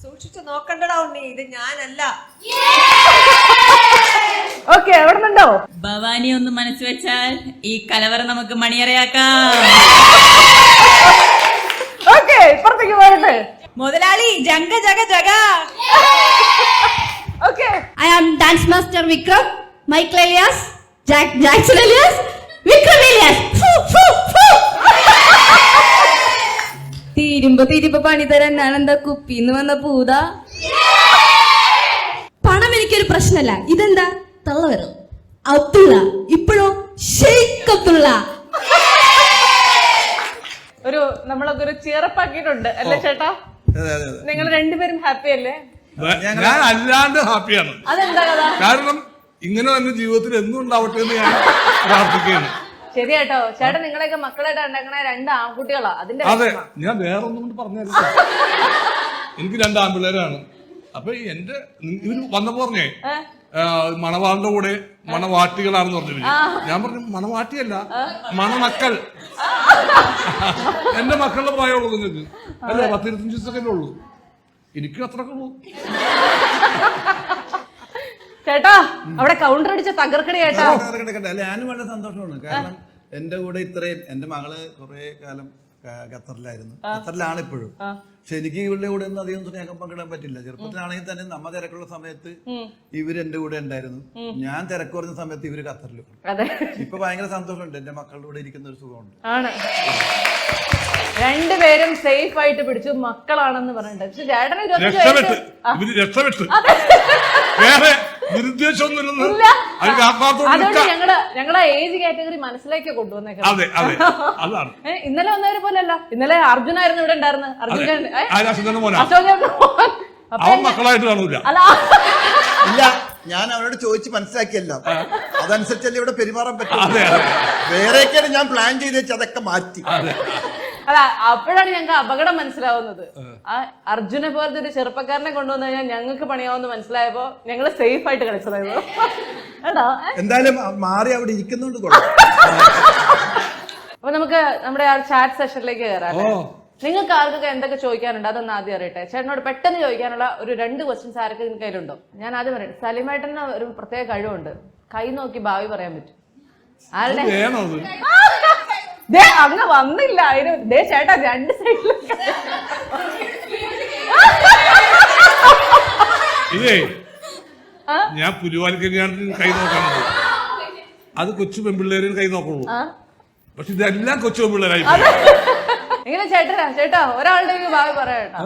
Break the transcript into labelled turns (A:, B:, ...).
A: സൂക്ഷിച്ചു നോക്കണ്ടടാ ഉണ്ണി, ഇത് ഞാനല്ല.
B: ഓക്കെ, എവിടെ നിന്നുണ്ടോ?
C: ഭവാനി ഒന്ന് മനസ്സ് വെച്ചാൽ ഈ കലവറ നമുക്ക് മണിയറയാക്കാം.
B: ഓക്കെ, ഇപ്പുറത്തേക്ക് പോയിട്ട്
C: മുതലാളി ജംഗ ജഗ ജഗ.
B: Okay,
D: I am dance master Vikram, Michael Elias, Jackson Elias, Vikram Elias. തീരുമ്പോ പണി തരാൻ ഞാൻ എന്താ കുപ്പിന്ന് വന്ന പൂത? പണം എനിക്കൊരു പ്രശ്നമല്ല. ഇതെന്താ തള്ള വരും അബ്ദുള്ള, ഇപ്പോഴോ ഷെയ്ഖ് അബ്ദുള്ള.
B: ഒരു നമ്മളൊക്കെ ഒരു ചിയറപ്പാക്കിയിട്ടുണ്ട് അല്ലേ ചേട്ടാ? നിങ്ങൾ രണ്ടുപേരും ഹാപ്പി അല്ലേ?
E: ഞാൻ അല്ലാണ്ട് ഹാപ്പിയാണ്.
B: അതെന്താ കഥ?
E: കാരണം ഇങ്ങനെ തന്നെ ജീവിതത്തിൽ എന്നും ഉണ്ടാവട്ടെ എന്ന് ഞാൻ പ്രാർത്ഥിക്കുകയാണ്.
B: ശരിയാട്ടോ ചേട്ടാ, നിങ്ങളെയൊക്കെ മക്കളായിട്ട് ഉണ്ടാക്കണ 2 ആൺകുട്ടികളാ. അതിന്റെ
E: അതെ, ഞാൻ വേറെ ഒന്നും കൊണ്ട് പറഞ്ഞു. എനിക്ക് 2 ആൺപിള്ളേരാണ്. അപ്പൊ എന്റെ ഇവര് വന്നപ്പോ പറഞ്ഞേ മണവാളിന്റെ കൂടെ മണവാട്ടികളാണെന്ന് പറഞ്ഞു. ഞാൻ പറഞ്ഞു മണവാട്ടിയല്ല, മണമക്കൾ. എന്റെ മക്കളുടെ പ്രായമുള്ളൂ നിങ്ങൾക്ക് അല്ലേ? 10-25 ദിവസമൊക്കെ ഉള്ളൂ. എനിക്ക് അത്രയൊക്കെ ഉള്ളൂ.
B: ചേട്ടാ അവിടെ കൗണ്ടർ അടിച്ച തകർക്കണ ചേട്ടാ.
F: അല്ല, ഞാനും വളരെ സന്തോഷമാണ്. കാരണം എന്റെ കൂടെ ഇത്രയും, എന്റെ മകള് കുറെ കാലം ഖത്തറിലായിരുന്നു, ഖത്തറിലാണ് ഇപ്പോഴും. പക്ഷെ എനിക്ക് ഇവരുടെ കൂടെ ഒന്നും അധികം സ്നേഹം പങ്കിടാൻ പറ്റില്ല. ചെറുപ്പത്തിലാണെങ്കിൽ തന്നെ നമ്മ തിരക്കുള്ള സമയത്ത് ഇവര് എന്റെ കൂടെ ഉണ്ടായിരുന്നു, ഞാൻ തിരക്ക് കുറഞ്ഞ സമയത്ത് ഇവര് ഖത്തറിലും. ഇപ്പൊ ഭയങ്കര സന്തോഷമുണ്ട്, എന്റെ മക്കളുടെ കൂടെ ഇരിക്കുന്ന ഒരു സുഖമുണ്ട്.
B: ആണ്, രണ്ടുപേരും സേഫ് ആയിട്ട് പിടിച്ചു, മക്കളാണെന്ന് പറഞ്ഞിട്ട്. പക്ഷെ ചേട്ടന്
E: രക്ഷപ്പെട്ടു, വേറെ നിർദ്ദേശമൊന്നുമില്ല.
B: അതുകൊണ്ട് ഞങ്ങളെ ഏജ് കാറ്റഗറി മനസ്സിലേക്ക് കൊണ്ടുവന്നേക്കാം. ഇന്നലെ വന്നവരെ പോലെയല്ല, ഇന്നലെ അർജുനായിരുന്നു ഇവിടെ ഉണ്ടായിരുന്നു.
E: മക്കളായിട്ട് കാണൂല.
F: ഇല്ല, ഞാൻ അവരോട് ചോദിച്ച് മനസ്സിലാക്കിയല്ലോ, അതനുസരിച്ചല്ലേ ഇവിടെ പെരുമാറാൻ പറ്റും. വേറെയൊക്കെയാണ് ഞാൻ പ്ലാൻ ചെയ്ത് വെച്ച് അതൊക്കെ മാറ്റി.
B: അല്ല, അപ്പോഴാണ് ഞങ്ങൾക്ക് അപകടം മനസ്സിലാവുന്നത്. ആ അർജുനെ പോലത്തെ ഒരു ചെറുപ്പക്കാരനെ കൊണ്ടുവന്നു കഴിഞ്ഞാൽ ഞങ്ങൾക്ക് പണിയാവുന്ന മനസ്സിലായപ്പോ ഞങ്ങള് സേഫ് ആയിട്ട് കളിച്ചതായിരുന്നു. കേട്ടോ,
F: എന്തായാലും മാറി അവിടെ ഇരിക്കുന്നുണ്ട്.
B: അപ്പൊ നമുക്ക് നമ്മുടെ ആ ചാറ്റ് സെഷനിലേക്ക് കയറാം. നിങ്ങൾക്ക് ആർക്കൊക്കെ എന്തൊക്കെ ചോദിക്കാനുണ്ട് അതൊന്ന് ആദ്യം അറിയട്ടെ. ചേട്ടനോട് പെട്ടെന്ന് ചോദിക്കാനുള്ള ഒരു 2 ക്വസ്റ്റ്യൻസ് ആരൊക്കെ നിങ്ങൾക്ക് കയ്യിലുണ്ടോ? ഞാൻ ആദ്യം പറയട്ടെ. സലിമേട്ടന് ഒരു പ്രത്യേക കഴിവുണ്ട്, കൈ നോക്കി ഭാവി പറയാൻ പറ്റും. ആരുടെ അങ്ങ് വന്നില്ല അതിന് ചേട്ടാ 2 സൈഡിലും.
E: ഇതേ ഞാൻ പുരുവാലിക്കല്യാണത്തിന് കൈ നോക്കാനുണ്ട്, അത് കൊച്ചു പെൺപിള്ളേരും കൈ നോക്കുള്ളൂ. പക്ഷെ ഇതെല്ലാം കൊച്ചു പെൺപിള്ളേരായി.
B: എങ്ങനെ ചേട്ടാ ഒരാളുടെ ഭാവി പറയാട്ടോ.